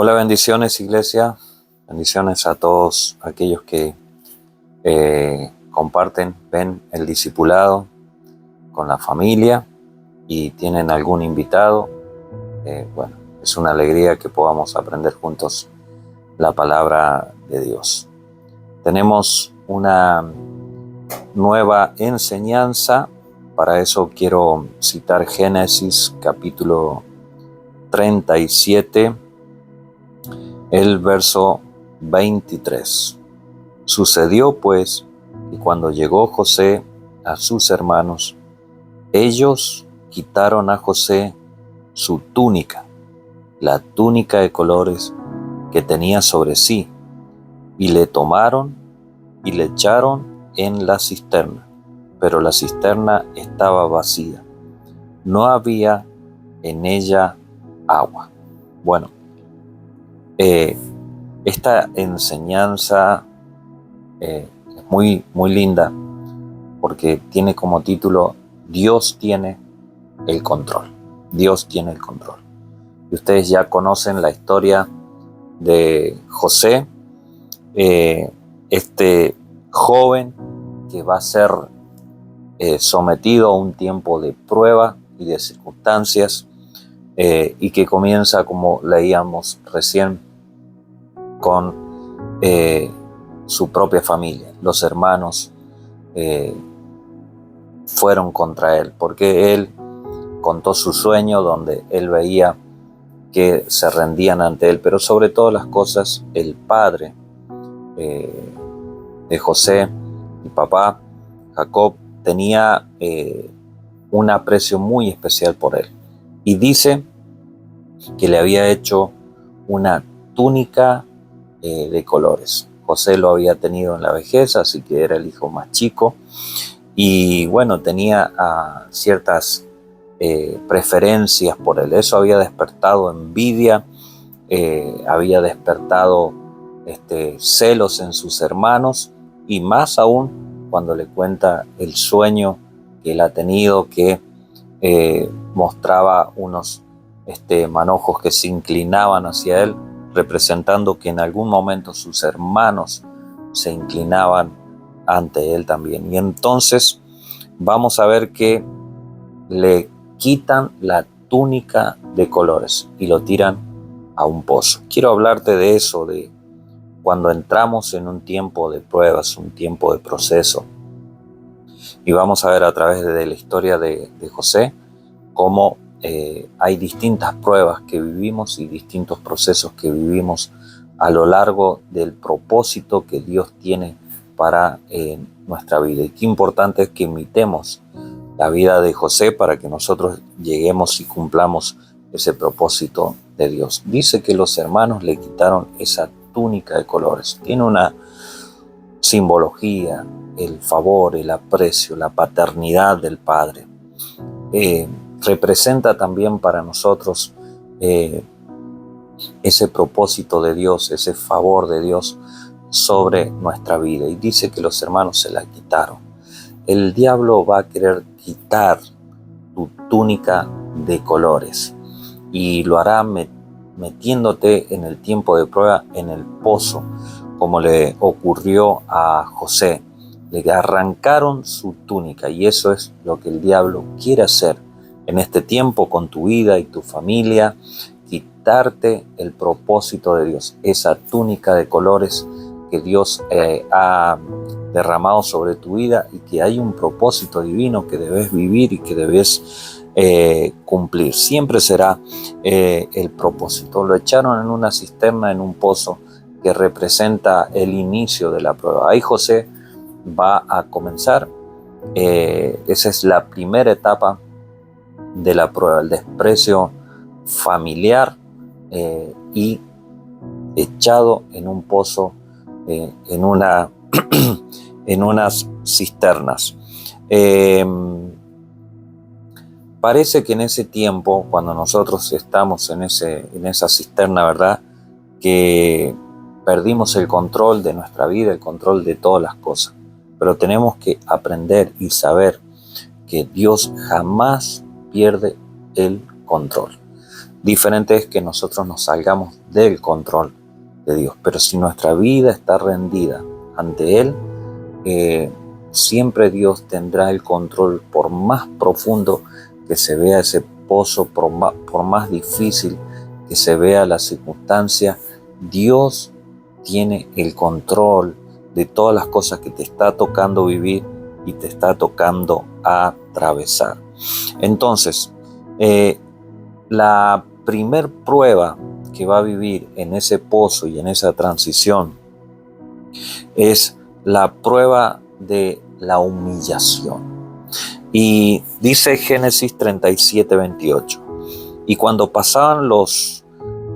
Hola, bendiciones, iglesia. Bendiciones a todos aquellos que comparten, ven el discipulado con la familia y tienen algún invitado. Bueno, es una alegría que podamos aprender juntos la palabra de Dios. Tenemos una nueva enseñanza. Para eso quiero citar Génesis capítulo 37, el verso 23. Sucedió pues que cuando llegó José a sus hermanos, ellos quitaron a José su túnica, la túnica de colores que tenía sobre sí, y le tomaron y le echaron en la cisterna, pero la cisterna estaba vacía, no había en ella agua. Bueno, esta enseñanza es muy linda porque tiene como título Dios tiene el control. Dios tiene el control. Y ustedes ya conocen la historia de José, este joven que va a ser sometido a un tiempo de prueba y de circunstancias, y que comienza, como leíamos recién, con su propia familia. Los hermanos fueron contra él porque él contó su sueño donde él veía que se rendían ante él, pero sobre todas las cosas el padre de José, el papá Jacob, tenía un aprecio muy especial por él, y dice que le había hecho una túnica de colores. José lo había tenido en la vejez, así que era el hijo más chico, y bueno, tenía ciertas preferencias por él. Eso había despertado envidia, había despertado celos en sus hermanos, y más aún cuando le cuenta el sueño que él ha tenido, que mostraba unos manojos que se inclinaban hacia él, representando que en algún momento sus hermanos se inclinaban ante él también. Y entonces vamos a ver que le quitan la túnica de colores y lo tiran a un pozo. Quiero hablarte de eso, de cuando entramos en un tiempo de pruebas, un tiempo de proceso. Y vamos a ver a través de la historia de José cómo hay distintas pruebas que vivimos y distintos procesos que vivimos a lo largo del propósito que Dios tiene para nuestra vida. Y qué importante es que imitemos la vida de José para que nosotros lleguemos y cumplamos ese propósito de Dios. Dice que los hermanos le quitaron esa túnica de colores. Tiene una simbología, el favor, el aprecio, la paternidad del Padre. Representa también para nosotros ese propósito de Dios, ese favor de Dios sobre nuestra vida. Y dice que los hermanos se la quitaron. El diablo va a querer quitar tu túnica de colores, y lo hará metiéndote en el tiempo de prueba en el pozo, como le ocurrió a José. Le arrancaron su túnica, y eso es lo que el diablo quiere hacer en este tiempo con tu vida y tu familia, quitarte el propósito de Dios, esa túnica de colores que Dios ha derramado sobre tu vida, y que hay un propósito divino que debes vivir y que debes cumplir. Siempre será el propósito. Lo echaron en una cisterna, en un pozo, que representa el inicio de la prueba. Ahí José va a comenzar. Esa es la primera etapa de la prueba, el desprecio familiar, y echado en un pozo, en unas cisternas. Parece que en ese tiempo, cuando nosotros estamos en esa cisterna, ¿verdad?, que perdimos el control de nuestra vida, el control de todas las cosas. Pero tenemos que aprender y saber que Dios jamás pierde el control. Diferente es que nosotros nos salgamos del control de Dios. Pero si nuestra vida está rendida ante Él, siempre Dios tendrá el control, por más profundo que se vea ese pozo, por más difícil que se vea la circunstancia. Dios tiene el control de todas las cosas que te está tocando vivir y te está tocando atravesar. Entonces, la primer prueba que va a vivir en ese pozo y en esa transición es la prueba de la humillación. Y dice Génesis 37:28, y cuando pasaban los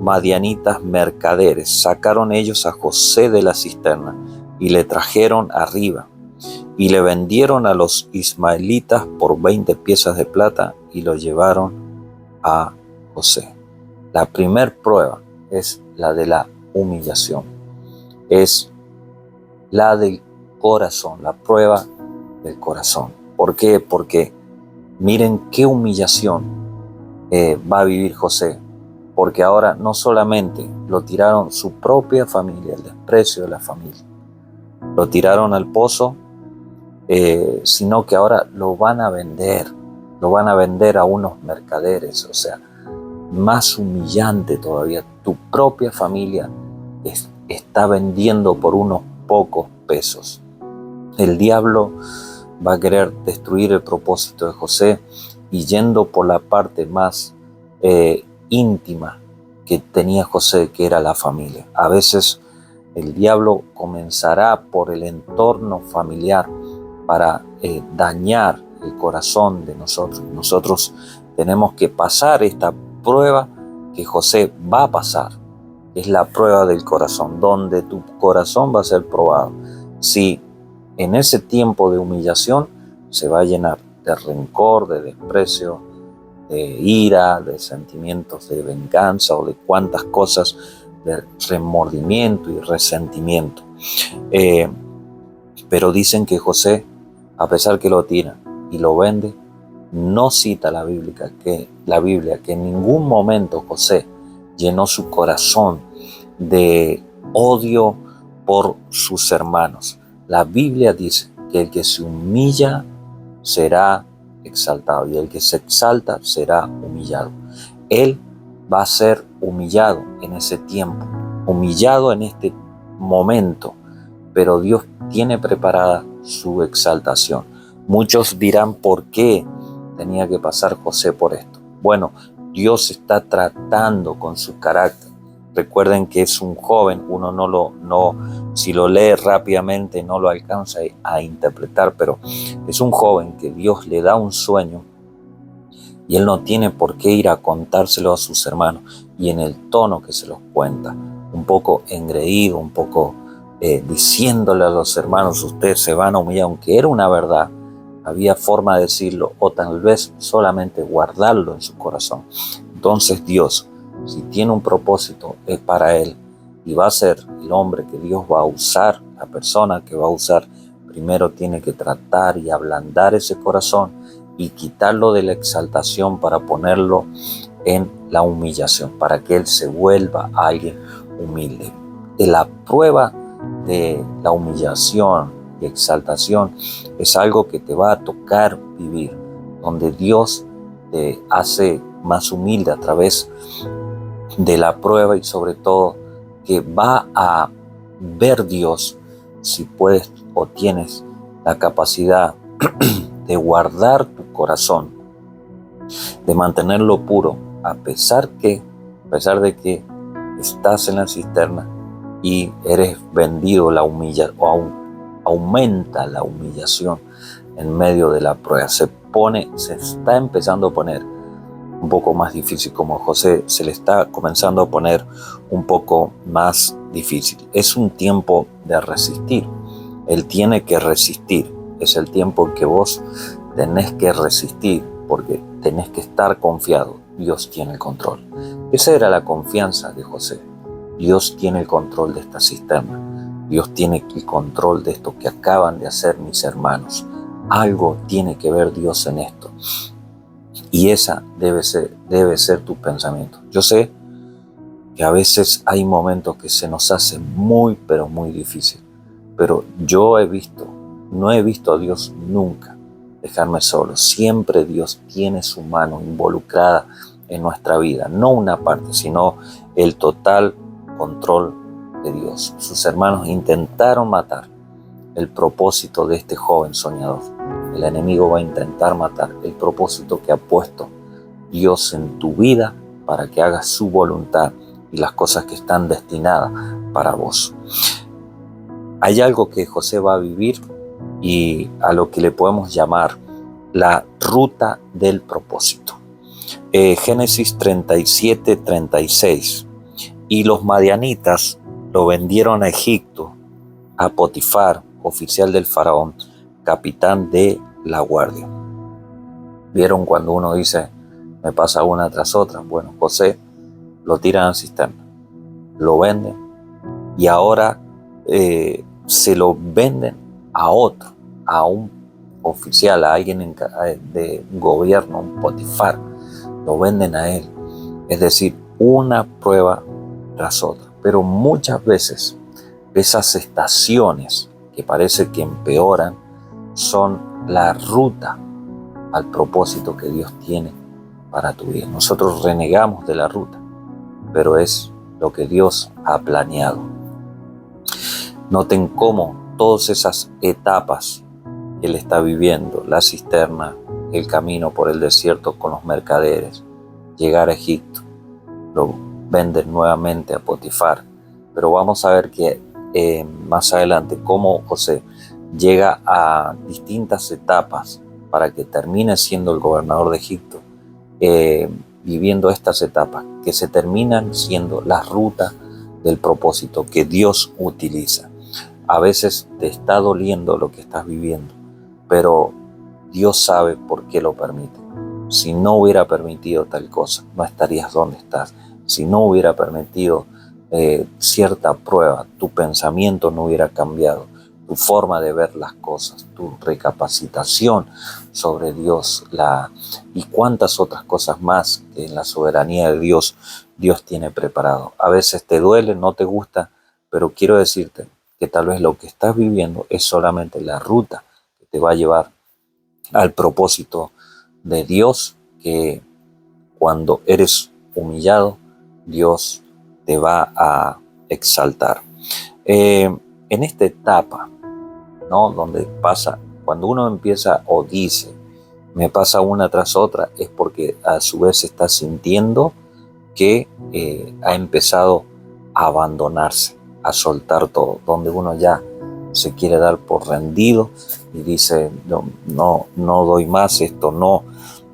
madianitas mercaderes, sacaron ellos a José de la cisterna y le trajeron arriba y le vendieron a los ismaelitas por 20 piezas de plata y lo llevaron a José. La primer prueba es la de la humillación, es la del corazón, la prueba del corazón. ¿Por qué? Porque miren qué humillación va a vivir José, porque ahora no solamente lo tiraron su propia familia, el desprecio de la familia, lo tiraron al pozo, sino que ahora lo van a vender a unos mercaderes. O sea, más humillante todavía, tu propia familia está vendiendo por unos pocos pesos. El diablo va a querer destruir el propósito de José, y yendo por la parte más íntima que tenía José, que era la familia. A veces el diablo comenzará por el entorno familiar para dañar el corazón de nosotros. Nosotros tenemos que pasar esta prueba que José va a pasar. Es la prueba del corazón, donde tu corazón va a ser probado. Si en ese tiempo de humillación se va a llenar de rencor, de desprecio, de ira, de sentimientos de venganza o de cuantas cosas, de remordimiento y resentimiento. Pero dicen que José, a pesar que lo tira y lo vende, no cita la Biblia que en ningún momento José llenó su corazón de odio por sus hermanos. La Biblia dice que el que se humilla será exaltado y el que se exalta será humillado. Él va a ser humillado en ese tiempo, humillado en este momento, pero Dios tiene preparada su exaltación. Muchos dirán, ¿por qué tenía que pasar José por esto? Bueno, Dios está tratando con su carácter. Recuerden que es un joven, uno si lo lee rápidamente no lo alcanza a interpretar, pero es un joven que Dios le da un sueño y él no tiene por qué ir a contárselo a sus hermanos, y en el tono que se los cuenta, un poco engreído, un poco diciéndole a los hermanos, ustedes se van a humillar, aunque era una verdad, había forma de decirlo, o tal vez solamente guardarlo en su corazón. Entonces Dios, si tiene un propósito, es para él, y va a ser el hombre que Dios va a usar, la persona que va a usar. Primero tiene que tratar y ablandar ese corazón y quitarlo de la exaltación para ponerlo en la humillación, para que él se vuelva alguien humilde. De la prueba de la humillación y exaltación es algo que te va a tocar vivir, donde Dios te hace más humilde a través de la prueba, y sobre todo que va a ver Dios si puedes o tienes la capacidad de guardar tu corazón, de mantenerlo puro, a pesar de que estás en la cisterna y eres vendido, aumenta la humillación en medio de la prueba. Se está empezando a poner un poco más difícil, como José se le está comenzando a poner un poco más difícil. Es un tiempo de resistir. Él tiene que resistir. Es el tiempo en que vos tenés que resistir, porque tenés que estar confiado. Dios tiene el control. Esa era la confianza de José. Dios tiene el control de esta cisterna. Dios tiene el control de esto que acaban de hacer mis hermanos. Algo tiene que ver Dios en esto. Y esa debe ser tu pensamiento. Yo sé que a veces hay momentos que se nos hace muy, pero muy difícil. Pero no he visto a Dios nunca dejarme solo. Siempre Dios tiene su mano involucrada en nuestra vida. No una parte, sino el total control de Dios. Sus hermanos intentaron matar el propósito de este joven soñador. El enemigo va a intentar matar el propósito que ha puesto Dios en tu vida para que hagas su voluntad y las cosas que están destinadas para vos. Hay algo que José va a vivir y a lo que le podemos llamar la ruta del propósito. Génesis 37:36. Y los madianitas lo vendieron a Egipto, a Potifar, oficial del faraón, capitán de la guardia. ¿Vieron cuando uno dice, me pasa una tras otra? Bueno, José lo tiran al cisterna, lo venden y ahora se lo venden a otro, a un oficial, a alguien de gobierno, un Potifar, lo venden a él. Es decir, una prueba tras otra. Pero muchas veces esas estaciones que parece que empeoran son la ruta al propósito que Dios tiene para tu vida. Nosotros renegamos de la ruta, pero es lo que Dios ha planeado. Noten cómo todas esas etapas que él está viviendo, la cisterna, el camino por el desierto con los mercaderes, llegar a Egipto, lo venden nuevamente a Potifar. Pero vamos a ver que más adelante cómo José llega a distintas etapas para que termine siendo el gobernador de Egipto, viviendo estas etapas que se terminan siendo la ruta del propósito que Dios utiliza. A veces te está doliendo lo que estás viviendo, pero Dios sabe por qué lo permite. Si no hubiera permitido tal cosa, no estarías donde estás. Si no hubiera permitido cierta prueba, tu pensamiento no hubiera cambiado, tu forma de ver las cosas, tu recapacitación sobre Dios, y cuántas otras cosas más que en la soberanía de Dios tiene preparado. A veces te duele, no te gusta, pero quiero decirte que tal vez lo que estás viviendo es solamente la ruta que te va a llevar al propósito de Dios, que cuando eres humillado, Dios te va a exaltar. En esta etapa, ¿no?, donde pasa, cuando uno empieza o dice, me pasa una tras otra, es porque a su vez está sintiendo que ha empezado a abandonarse, a soltar todo, donde uno ya se quiere dar por rendido y dice, no doy más, esto no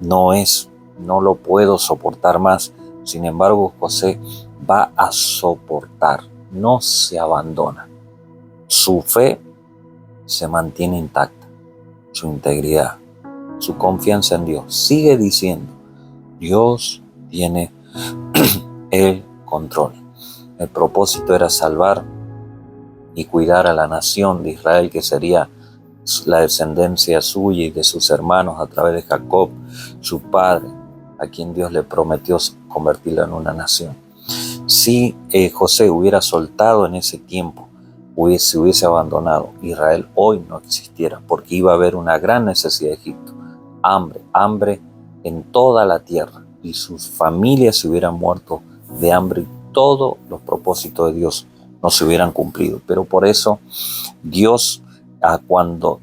lo puedo soportar más. Sin embargo, José va a soportar, no se abandona. Su fe se mantiene intacta, su integridad, su confianza en Dios. Sigue diciendo, Dios tiene el control. El propósito era salvar y cuidar a la nación de Israel, que sería la descendencia suya y de sus hermanos a través de Jacob, su padre, a quien Dios le prometió convertirlo en una nación. Si José hubiera soltado en ese tiempo, se hubiese abandonado, Israel hoy no existiera, porque iba a haber una gran necesidad de Egipto, hambre en toda la tierra, y sus familias se hubieran muerto de hambre y todos los propósitos de Dios no se hubieran cumplido. Pero por eso Dios, cuando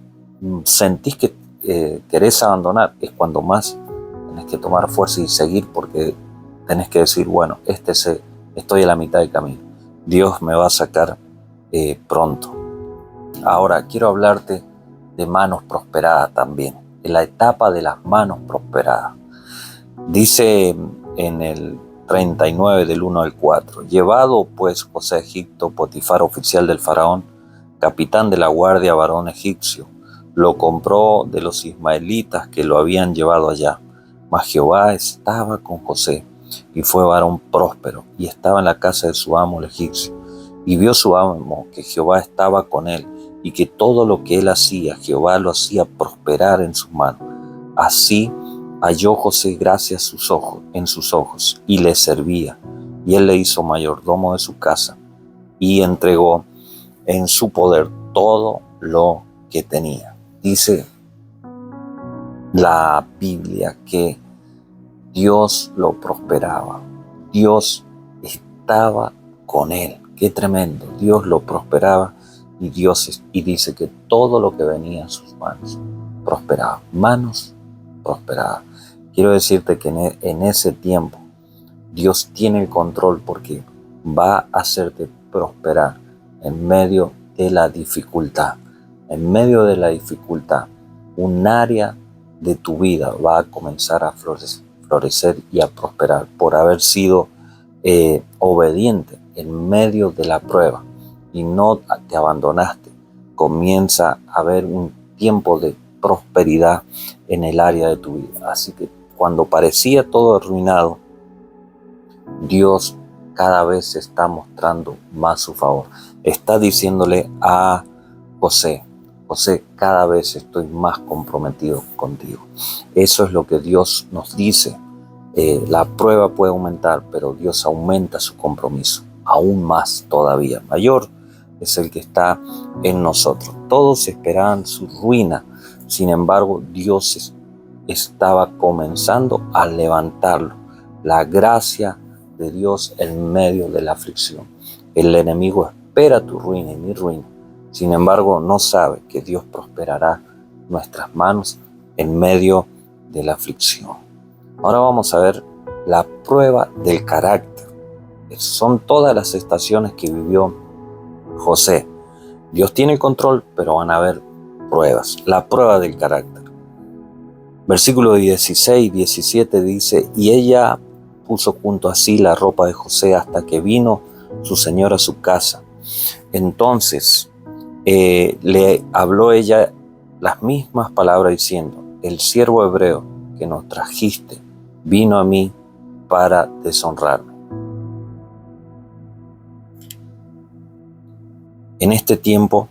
sentís que querés abandonar, es cuando más tenés que tomar fuerza y seguir, porque tenés que decir, bueno, estoy a la mitad del camino, Dios me va a sacar pronto. Ahora quiero hablarte de manos prosperadas también, en la etapa de las manos prosperadas. Dice en el 39 del 1 al 4, llevado pues José a Egipto, Potifar, oficial del faraón, capitán de la guardia, varón egipcio, lo compró de los ismaelitas que lo habían llevado allá. Mas Jehová estaba con José, y fue varón próspero, y estaba en la casa de su amo el egipcio. Y vio su amo que Jehová estaba con él, y que todo lo que él hacía, Jehová lo hacía prosperar en sus manos. Así halló José gracia en sus ojos y le servía, y él le hizo mayordomo de su casa y entregó en su poder todo lo que tenía. Dice la Biblia que Dios lo prosperaba, Dios estaba con él. Qué tremendo. Dios lo prosperaba y dice que todo lo que venía en sus manos prosperaba. Manos prosperaba. Quiero decirte que en ese tiempo Dios tiene el control, porque va a hacerte prosperar en medio de la dificultad. En medio de la dificultad, un área de tu vida va a comenzar a florecer y a prosperar por haber sido obediente en medio de la prueba y no te abandonaste. Comienza a haber un tiempo de prosperidad en el área de tu vida. Así que cuando parecía todo arruinado, Dios cada vez se está mostrando más su favor. Está diciéndole a José: José, cada vez estoy más comprometido contigo. Eso es lo que Dios nos dice. La prueba puede aumentar, pero Dios aumenta su compromiso aún más todavía. Mayor es el que está en nosotros. Todos esperaban su ruina. Sin embargo, Dios estaba comenzando a levantarlo. La gracia de Dios en medio de la aflicción. El enemigo espera tu ruina y mi ruina. Sin embargo, no sabe que Dios prosperará nuestras manos en medio de la aflicción. Ahora vamos a ver la prueba del carácter. Son todas las estaciones que vivió José. Dios tiene el control, pero van a haber pruebas. La prueba del carácter. Versículo 16 y 17 dice: y ella puso junto a sí la ropa de José hasta que vino su señor a su casa. Entonces le habló ella las mismas palabras diciendo: el siervo hebreo que nos trajiste vino a mí para deshonrarme. En este tiempo,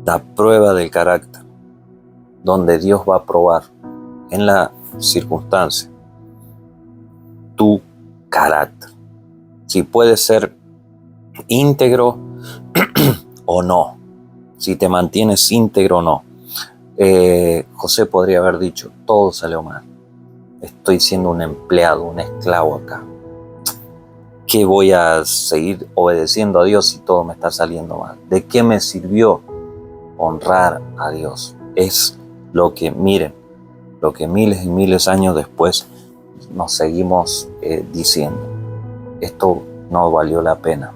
la prueba del carácter, donde Dios va a probar en la circunstancia tu carácter, si puedes ser íntegro o no, si te mantienes íntegro o no. José podría haber dicho: todo salió mal, estoy siendo un empleado, un esclavo acá. ¿Qué voy a seguir obedeciendo a Dios si todo me está saliendo mal? ¿De qué me sirvió honrar a Dios? Es lo que, miren, lo que miles y miles de años después nos seguimos diciendo. Esto no valió la pena.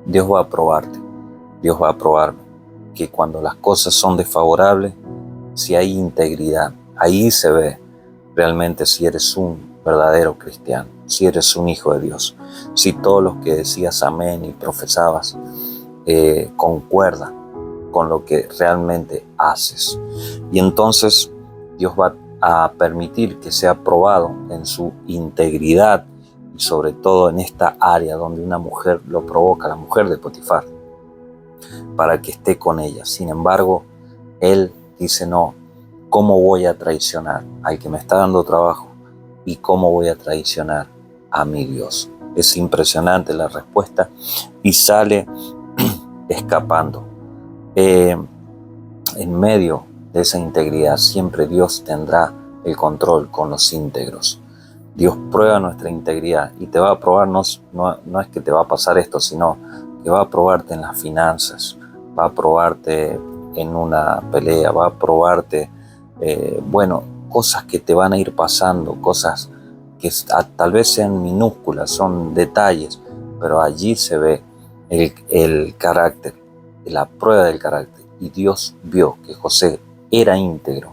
Dios va a probarte. Dios va a probarme que cuando las cosas son desfavorables, si hay integridad, ahí se ve realmente si eres un verdadero cristiano, si eres un hijo de Dios, si todos los que decías amén y profesabas concuerdan con lo que realmente haces. Y entonces Dios va a permitir que sea probado en su integridad, y sobre todo en esta área donde una mujer lo provoca, la mujer de Potifar, para que esté con ella. Sin embargo, él dice: no, ¿cómo voy a traicionar al que me está dando trabajo? ¿Y cómo voy a traicionar a mi Dios? Es impresionante la respuesta y sale escapando. En medio de esa integridad siempre Dios tendrá el control con los íntegros. Dios prueba nuestra integridad y te va a probar, no es que te va a pasar esto, sino que va a probarte en las finanzas, va a probarte en una pelea, va a probarte, cosas que te van a ir pasando, cosas que tal vez sean minúsculas, son detalles, pero allí se ve el carácter, la prueba del carácter. Y Dios vio que José era íntegro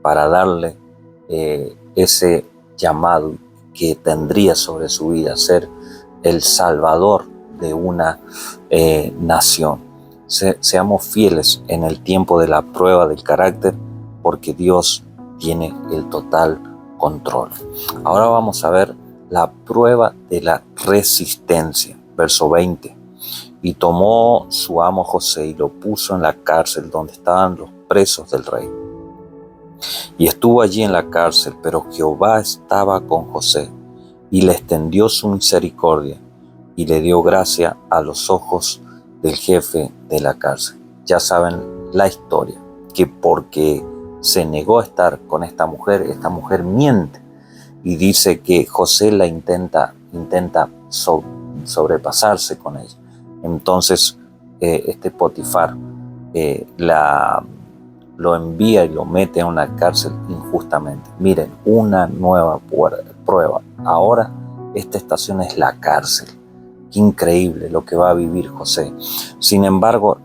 para darle ese llamado que tendría sobre su vida, ser el salvador de una nación. Seamos fieles en el tiempo de la prueba del carácter, porque Dios tiene el total control. Ahora vamos a ver la prueba de la resistencia. Verso 20. Y tomó su amo José y lo puso en la cárcel donde estaban los presos del rey. Y estuvo allí en la cárcel, pero Jehová estaba con José y le extendió su misericordia y le dio gracia a los ojos del jefe de la cárcel. Ya saben la historia, que porque se negó a estar con esta mujer miente y dice que José la intenta sobrepasarse con ella. Entonces este Potifar lo envía y lo mete en una cárcel injustamente. Miren, una nueva prueba. Ahora esta estación es la cárcel. Qué increíble lo que va a vivir José. Sin embargo,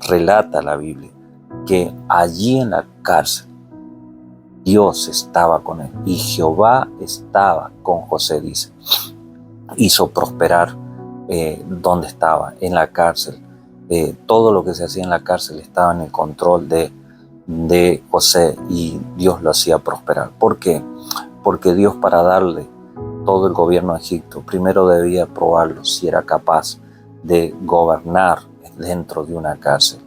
relata la Biblia que allí en la cárcel Dios estaba con él y Jehová estaba con José, dice. Hizo prosperar donde estaba, en la cárcel. Todo lo que se hacía en la cárcel estaba en el control de José y Dios lo hacía prosperar. ¿Por qué? Porque Dios, para darle todo el gobierno de Egipto, primero debía probarlo si era capaz de gobernar dentro de una cárcel.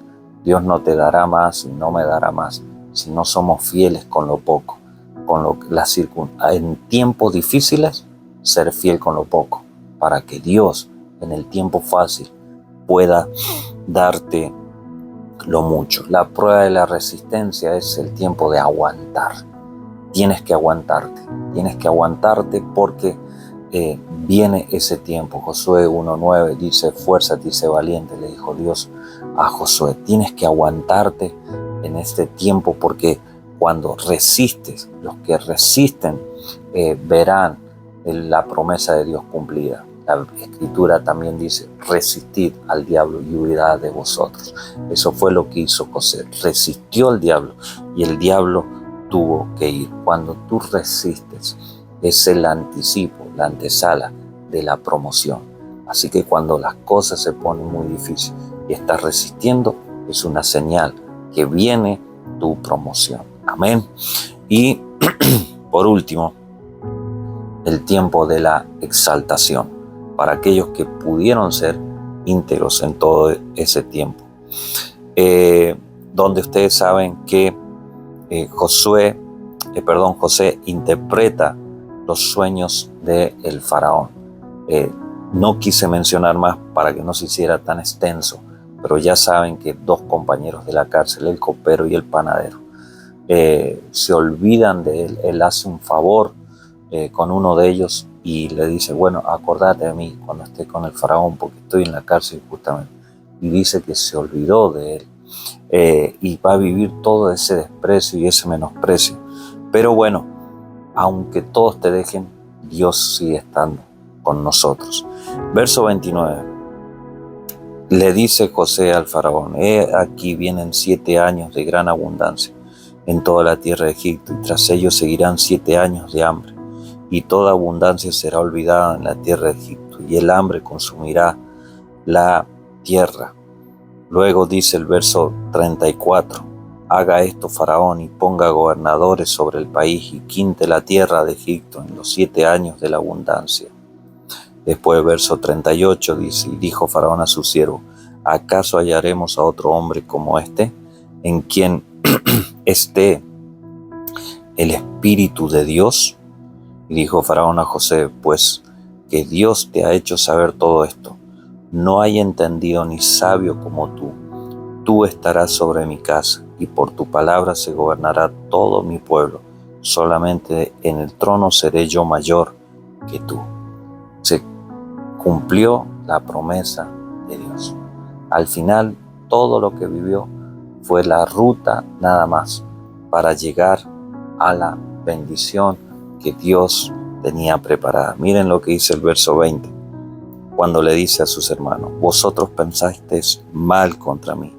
Dios no te dará más y no me dará más si no somos fieles con lo poco, en tiempos difíciles, ser fiel con lo poco, para que Dios en el tiempo fácil pueda darte lo mucho. La prueba de la resistencia es el tiempo de aguantar. Tienes que aguantarte porque viene ese tiempo. Josué 1:9 dice: esfuérzate y sé valiente, le dijo Dios a Josué. Tienes que aguantarte en este tiempo, porque cuando resistes, los que resisten verán la promesa de Dios cumplida. La Escritura también dice: resistid al diablo y huirá de vosotros. Eso fue lo que hizo José. Resistió al diablo y el diablo tuvo que ir. Cuando tú resistes, es el anticipo, la antesala de la promoción. Así que cuando las cosas se ponen muy difíciles y estás resistiendo, es una señal que viene tu promoción. Amén. Y por último, el tiempo de la exaltación, para aquellos que pudieron ser íntegros en todo ese tiempo. Donde ustedes saben que José interpreta los sueños del faraón. No quise mencionar más para que no se hiciera tan extenso, pero ya saben que dos compañeros de la cárcel, el copero y el panadero, se olvidan de él. Él hace un favor con uno de ellos y le dice: bueno, acordate de mí cuando esté con el faraón, porque estoy en la cárcel justamente. Y dice que se olvidó de él. Y va a vivir todo ese desprecio y ese menosprecio. Pero bueno, aunque todos te dejen, Dios sigue estando con nosotros. Verso 29. Le dice José al faraón: aquí vienen 7 años de gran abundancia en toda la tierra de Egipto, y tras ellos seguirán 7 años de hambre, y toda abundancia será olvidada en la tierra de Egipto, y el hambre consumirá la tierra. Luego dice el verso 34: haga esto Faraón y ponga gobernadores sobre el país y quinte la tierra de Egipto en los 7 años de la abundancia. Después el verso 38 dice: y dijo Faraón a su siervo: ¿acaso hallaremos a otro hombre como este, en quien esté el Espíritu de Dios? Y dijo Faraón a José: pues que Dios te ha hecho saber todo esto. No hay entendido ni sabio como tú. Tú estarás sobre mi casa, y por tu palabra se gobernará todo mi pueblo. Solamente en el trono seré yo mayor que tú. Se cumplió la promesa de Dios. Al final, todo lo que vivió fue la ruta nada más para llegar a la bendición que Dios tenía preparada. Miren lo que dice el verso 20. Cuando le dice a sus hermanos: vosotros pensasteis mal contra mí,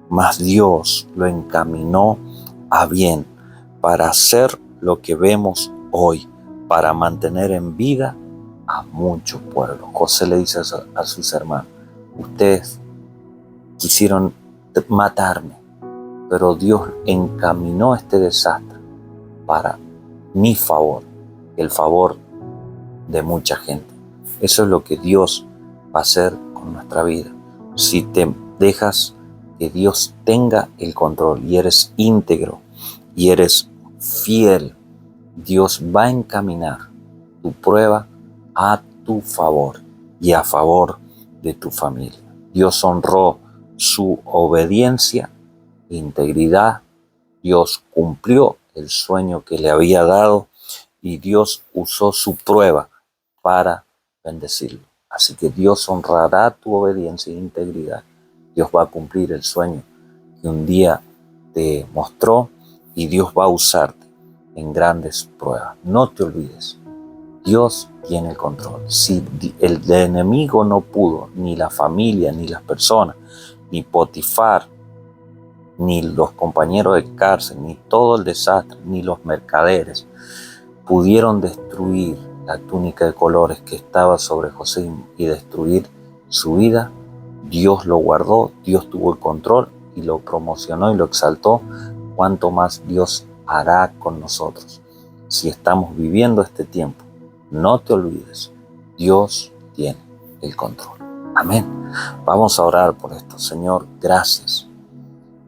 mas Dios lo encaminó a bien para hacer lo que vemos hoy, para mantener en vida a mucho pueblo. José le dice a sus hermanos: ustedes quisieron matarme, pero Dios encaminó este desastre para mi favor, el favor de mucha gente. Eso es lo que Dios va a hacer con nuestra vida. Si te dejas que Dios tenga el control y eres íntegro y eres fiel, Dios va a encaminar tu prueba a tu favor y a favor de tu familia. Dios honró su obediencia e integridad. Dios cumplió el sueño que le había dado y Dios usó su prueba para bendecirlo. Así que Dios honrará tu obediencia e integridad. Dios va a cumplir el sueño que un día te mostró y Dios va a usarte en grandes pruebas. No te olvides, Dios tiene el control. Si el enemigo no pudo, ni la familia, ni las personas, ni Potifar, ni los compañeros de cárcel, ni todo el desastre, ni los mercaderes pudieron destruir la túnica de colores que estaba sobre José y destruir su vida, Dios lo guardó, Dios tuvo el control y lo promocionó y lo exaltó. Cuánto más Dios hará con nosotros si estamos viviendo este tiempo. No te olvides, Dios tiene el control. Amén. Vamos a orar por esto. Señor, gracias.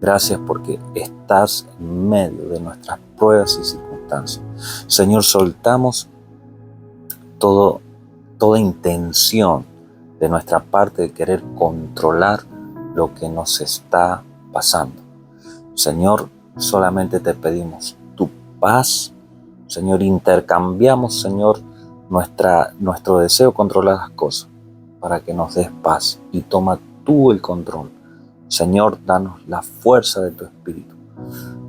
Gracias porque estás en medio de nuestras pruebas y circunstancias. Señor, soltamos toda intención de nuestra parte de querer controlar lo que nos está pasando. Señor, solamente te pedimos tu paz. Señor, intercambiamos, Señor, nuestro deseo de controlar las cosas para que nos des paz y toma tú el control. Señor, danos la fuerza de tu Espíritu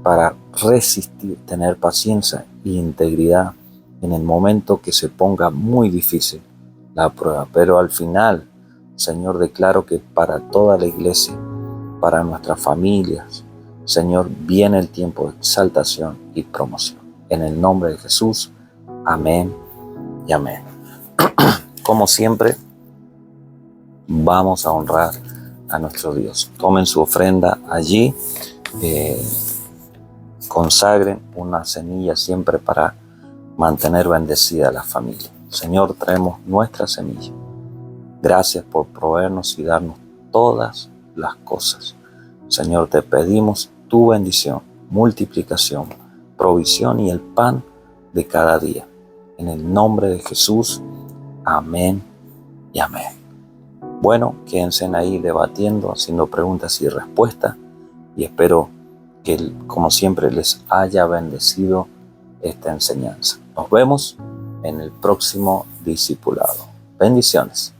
para resistir, tener paciencia e integridad en el momento que se ponga muy difícil la prueba. Pero al final, Señor, declaro que para toda la iglesia, para nuestras familias, Señor, viene el tiempo de exaltación y promoción. En el nombre de Jesús, amén y amén. Como siempre, vamos a honrar a nuestro Dios. Tomen su ofrenda allí, consagren una semilla siempre para mantener bendecida a la familia. Señor, traemos nuestra semilla. Gracias por proveernos y darnos todas las cosas. Señor, te pedimos tu bendición, multiplicación, provisión y el pan de cada día. En el nombre de Jesús, amén y amén. Bueno, quédense ahí debatiendo, haciendo preguntas y respuestas y espero que, como siempre, les haya bendecido esta enseñanza. Nos vemos en el próximo discipulado. Bendiciones.